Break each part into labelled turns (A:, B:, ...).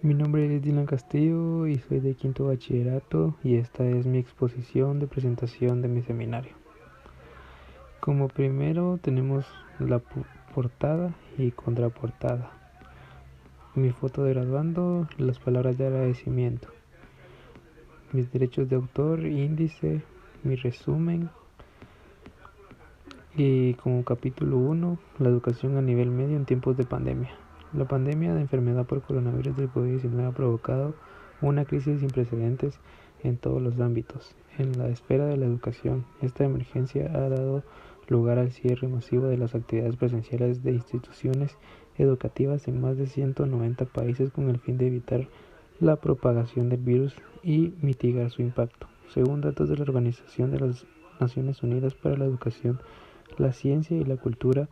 A: Mi nombre es Dylan Castillo y soy de quinto bachillerato y esta es mi exposición de presentación de mi seminario. Como primero tenemos la portada y contraportada, mi foto de graduando, las palabras de agradecimiento, mis derechos de autor, índice, mi resumen y como capítulo 1, la educación a nivel medio en tiempos de pandemia. La pandemia de enfermedad por coronavirus del COVID-19 ha provocado una crisis sin precedentes en todos los ámbitos. En la esfera de la educación, esta emergencia ha dado lugar al cierre masivo de las actividades presenciales de instituciones educativas en más de 190 países con el fin de evitar la propagación del virus y mitigar su impacto. Según datos de la Organización de las Naciones Unidas para la Educación, la Ciencia y la Cultura,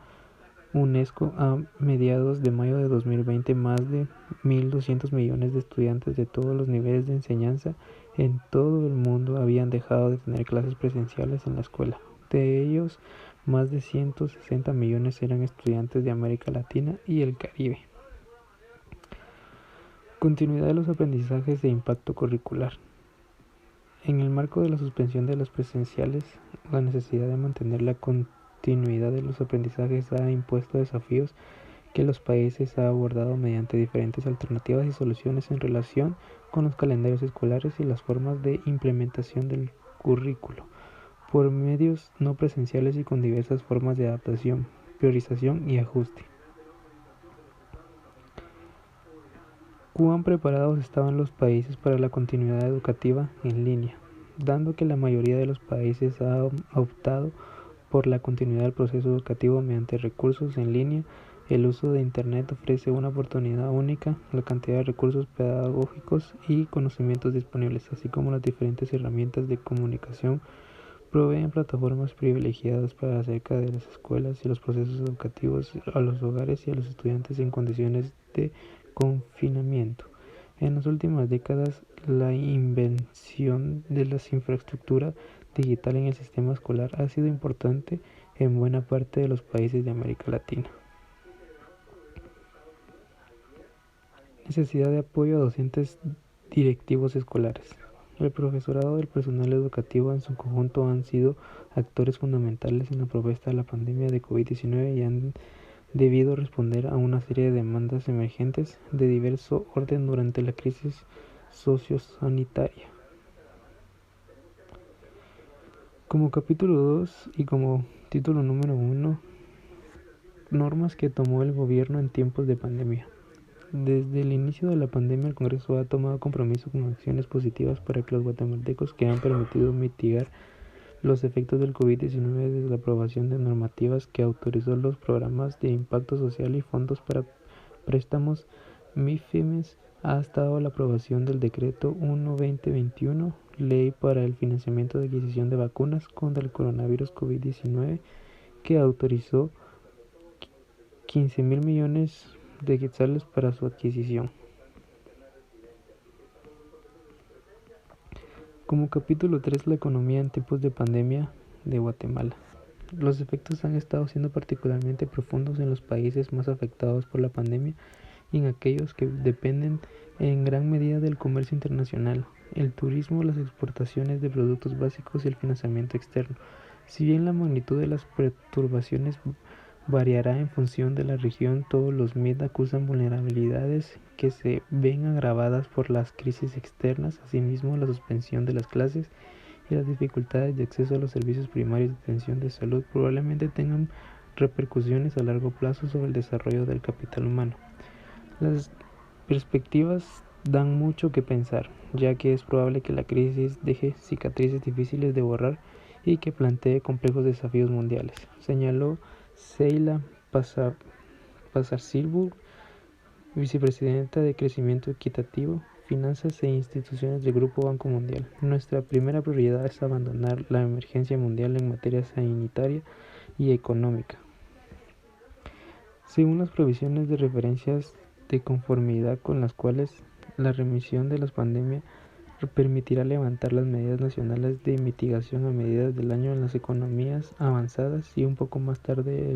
A: UNESCO, a mediados de mayo de 2020, más de 1.200 millones de estudiantes de todos los niveles de enseñanza en todo el mundo habían dejado de tener clases presenciales en la escuela. De ellos, más de 160 millones eran estudiantes de América Latina y el Caribe. Continuidad de los aprendizajes e impacto curricular. En el marco de la suspensión de los presenciales, la necesidad de mantener la continuidad de los aprendizajes ha impuesto desafíos que los países han abordado mediante diferentes alternativas y soluciones en relación con los calendarios escolares y las formas de implementación del currículo, por medios no presenciales y con diversas formas de adaptación, priorización y ajuste. ¿Cuán preparados estaban los países para la continuidad educativa en línea? Dando que la mayoría de los países ha optado por la continuidad del proceso educativo mediante recursos en línea, el uso de Internet ofrece una oportunidad única. La cantidad de recursos pedagógicos y conocimientos disponibles, así como las diferentes herramientas de comunicación, proveen plataformas privilegiadas para acercar de las escuelas y los procesos educativos a los hogares y a los estudiantes en condiciones de confinamiento. En las últimas décadas, la invención de las infraestructuras digital en el sistema escolar ha sido importante en buena parte de los países de América Latina. Necesidad de apoyo a docentes directivos escolares. El profesorado y el personal educativo en su conjunto han sido actores fundamentales en la propuesta de la pandemia de COVID-19 y han debido responder a una serie de demandas emergentes de diverso orden durante la crisis sociosanitaria. Como capítulo 2 y como título número 1, normas que tomó el gobierno en tiempos de pandemia. Desde el inicio de la pandemia, el Congreso ha tomado compromiso con acciones positivas para que los guatemaltecos que han permitido mitigar los efectos del COVID-19 desde la aprobación de normativas que autorizó los programas de impacto social y fondos para préstamos MIFIMES hasta la aprobación del decreto 1/2021, ley para el financiamiento de adquisición de vacunas contra el coronavirus COVID-19, que autorizó 15.000 millones de quetzales para su adquisición. Como capítulo 3, la economía en tiempos de pandemia de Guatemala. Los efectos han estado siendo particularmente profundos en los países más afectados por la pandemia y en aquellos que dependen en gran medida del comercio internacional, el turismo, las exportaciones de productos básicos y el financiamiento externo. Si bien la magnitud de las perturbaciones variará en función de la región, todos los MIT acusan vulnerabilidades que se ven agravadas por las crisis externas, asimismo la suspensión de las clases y las dificultades de acceso a los servicios primarios de atención de salud probablemente tengan repercusiones a largo plazo sobre el desarrollo del capital humano. Las perspectivas dan mucho que pensar, ya que es probable que la crisis deje cicatrices difíciles de borrar y que plantee complejos desafíos mundiales, señaló Sheila Pasarcilburg, vicepresidenta de Crecimiento Equitativo, Finanzas e Instituciones del Grupo Banco Mundial. Nuestra primera prioridad es abandonar la emergencia mundial en materia sanitaria y económica. Según las provisiones de referencias de conformidad con las cuales la remisión de la pandemia permitirá levantar las medidas nacionales de mitigación a mediados del año en las economías avanzadas y un poco más tarde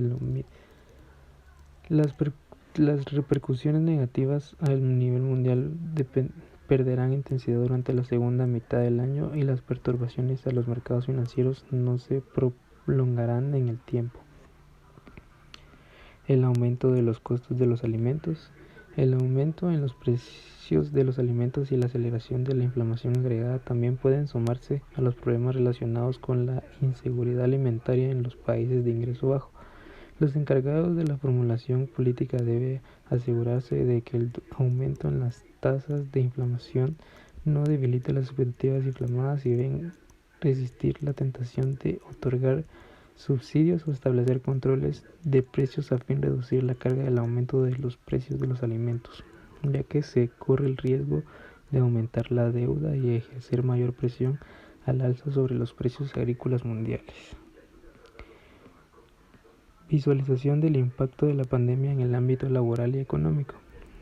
A: las Las repercusiones negativas a nivel mundial perderán intensidad durante la segunda mitad del año y las perturbaciones a los mercados financieros no se prolongarán en el tiempo. El aumento de los costos de los alimentos. El aumento en los precios de los alimentos y la aceleración de la inflación agregada también pueden sumarse a los problemas relacionados con la inseguridad alimentaria en los países de ingreso bajo. Los encargados de la formulación política deben asegurarse de que el aumento en las tasas de inflación no debilite las expectativas inflamadas y deben resistir la tentación de otorgar subsidios o establecer controles de precios a fin de reducir la carga del aumento de los precios de los alimentos, ya que se corre el riesgo de aumentar la deuda y ejercer mayor presión al alza sobre los precios agrícolas mundiales. Visualización del impacto de la pandemia en el ámbito laboral y económico.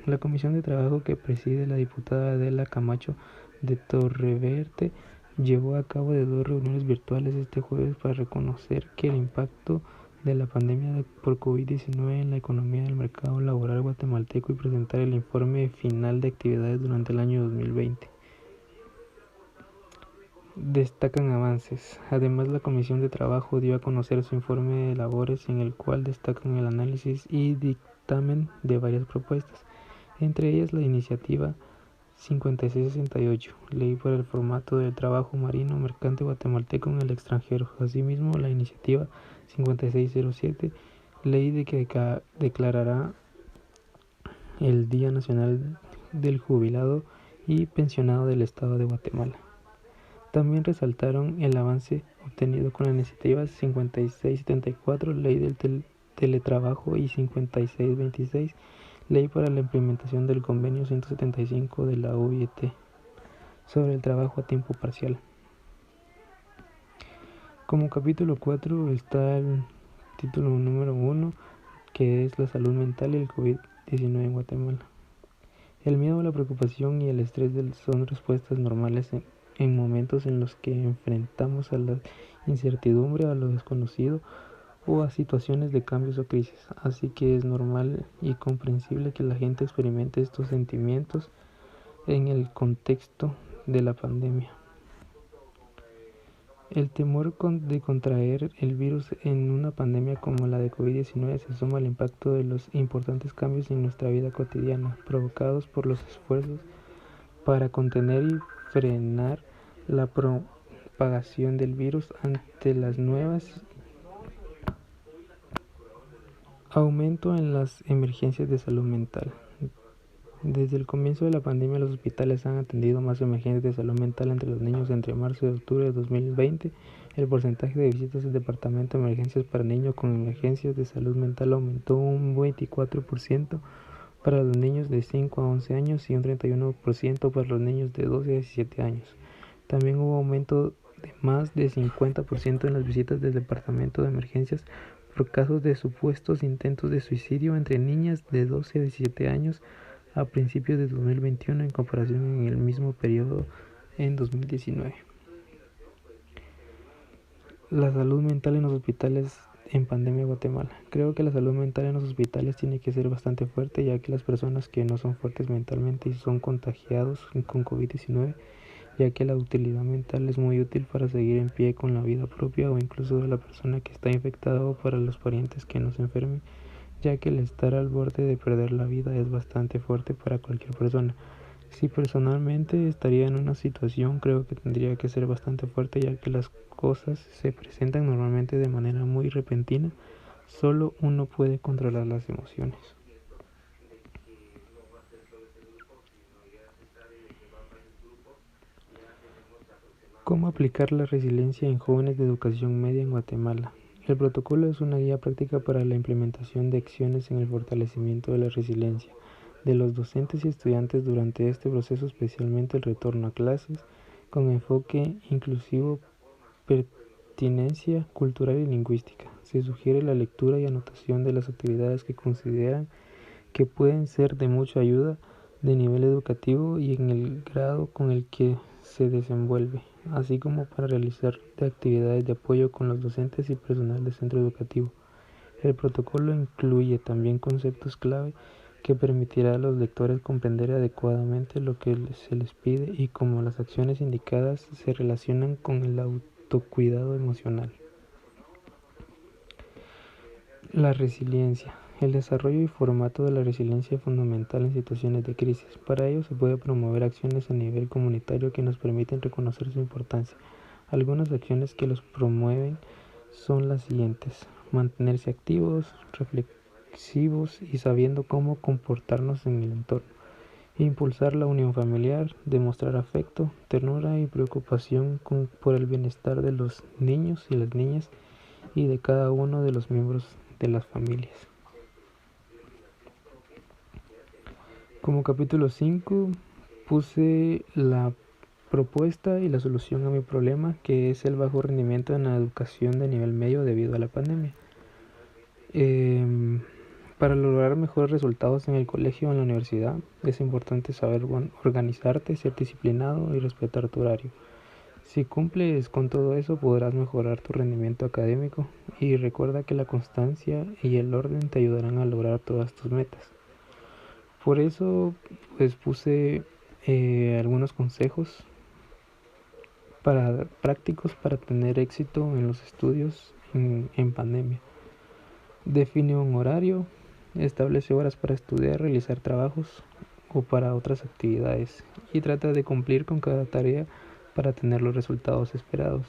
A: La comisión de trabajo que preside la diputada Adela Camacho de Torreverte llevó a cabo 2 reuniones virtuales este jueves para reconocer que el impacto de la pandemia por COVID-19 en la economía del mercado laboral guatemalteco y presentar el informe final de actividades durante el año 2020. Destacan avances. Además, la Comisión de Trabajo dio a conocer su informe de labores en el cual destacan el análisis y dictamen de varias propuestas, entre ellas la iniciativa 5668, Ley para el formato del trabajo marino mercante guatemalteco en el extranjero. Asimismo, la iniciativa 5607, Ley de que declarará el Día Nacional del Jubilado y Pensionado del Estado de Guatemala. También resaltaron el avance obtenido con la iniciativa 5674, Ley del Teletrabajo, y 5626, Ley para la implementación del Convenio 175 de la OIT sobre el trabajo a tiempo parcial. Como capítulo 4 está el título número 1, que es la salud mental y el COVID-19 en Guatemala. El miedo, la preocupación y el estrés son respuestas normales en momentos en los que enfrentamos a la incertidumbre, a lo desconocido o a situaciones de cambios o crisis. Así que es normal y comprensible que la gente experimente estos sentimientos en el contexto de la pandemia. El temor de contraer el virus en una pandemia como la de COVID-19 se suma al impacto de los importantes cambios en nuestra vida cotidiana, provocados por los esfuerzos para contener y frenar la propagación del virus ante las nuevas aumento en las emergencias de salud mental. Desde el comienzo de la pandemia, los hospitales han atendido más emergencias de salud mental entre los niños. Entre marzo y octubre de 2020, el porcentaje de visitas al departamento de emergencias para niños con emergencias de salud mental aumentó un 24% para los niños de 5 a 11 años y un 31% para los niños de 12 a 17 años. También hubo aumento de más de 50% en las visitas del departamento de emergencias por casos de supuestos intentos de suicidio entre niñas de 12 a 17 años a principios de 2021 en comparación en el mismo periodo en 2019. La salud mental en los hospitales en pandemia en Guatemala. Creo que la salud mental en los hospitales tiene que ser bastante fuerte, ya que las personas que no son fuertes mentalmente y son contagiados con COVID-19, ya que la utilidad mental es muy útil para seguir en pie con la vida propia o incluso de la persona que está infectada o para los parientes que no se enfermen, ya que el estar al borde de perder la vida es bastante fuerte para cualquier persona. Si personalmente estaría en una situación, creo que tendría que ser bastante fuerte, ya que las cosas se presentan normalmente de manera muy repentina. Solo uno puede controlar las emociones. ¿Cómo aplicar la resiliencia en jóvenes de educación media en Guatemala? El protocolo es una guía práctica para la implementación de acciones en el fortalecimiento de la resiliencia de los docentes y estudiantes durante este proceso, especialmente el retorno a clases, con enfoque inclusivo, pertinencia cultural y lingüística. Se sugiere la lectura y anotación de las actividades que consideran que pueden ser de mucha ayuda de nivel educativo y en el grado con el que se desenvuelve, así como para realizar actividades de apoyo con los docentes y personal del centro educativo. El protocolo incluye también conceptos clave que permitirá a los lectores comprender adecuadamente lo que se les pide y cómo las acciones indicadas se relacionan con el autocuidado emocional. La resiliencia. El desarrollo y formato de la resiliencia es fundamental en situaciones de crisis. Para ello se puede promover acciones a nivel comunitario que nos permiten reconocer su importancia. Algunas acciones que los promueven son las siguientes: mantenerse activos, reflexivos y sabiendo cómo comportarnos en el entorno. Impulsar la unión familiar, demostrar afecto, ternura y preocupación por el bienestar de los niños y las niñas y de cada uno de los miembros de las familias. Como capítulo 5 puse la propuesta y la solución a mi problema, que es el bajo rendimiento en la educación de nivel medio debido a la pandemia. Para lograr mejores resultados en el colegio o en la universidad es importante saber organizarte, ser disciplinado y respetar tu horario. Si cumples con todo eso, podrás mejorar tu rendimiento académico, y recuerda que la constancia y el orden te ayudarán a lograr todas tus metas. Por eso pues puse algunos consejos prácticos para tener éxito en los estudios en pandemia. Define un horario, establece horas para estudiar, realizar trabajos o para otras actividades, y trata de cumplir con cada tarea para tener los resultados esperados.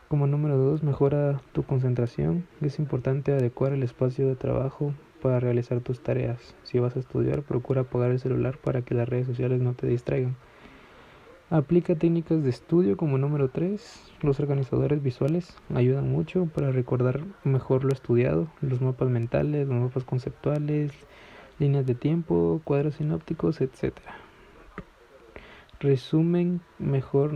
A: Como número 2, mejora tu concentración. Es importante adecuar el espacio de trabajo para realizar tus tareas. Si vas a estudiar, procura apagar el celular para que las redes sociales no te distraigan. Aplica técnicas de estudio. Como número 3, los organizadores visuales ayudan mucho para recordar mejor lo estudiado. Los mapas mentales, los mapas conceptuales, líneas de tiempo, cuadros sinópticos, etc. Resumen mejor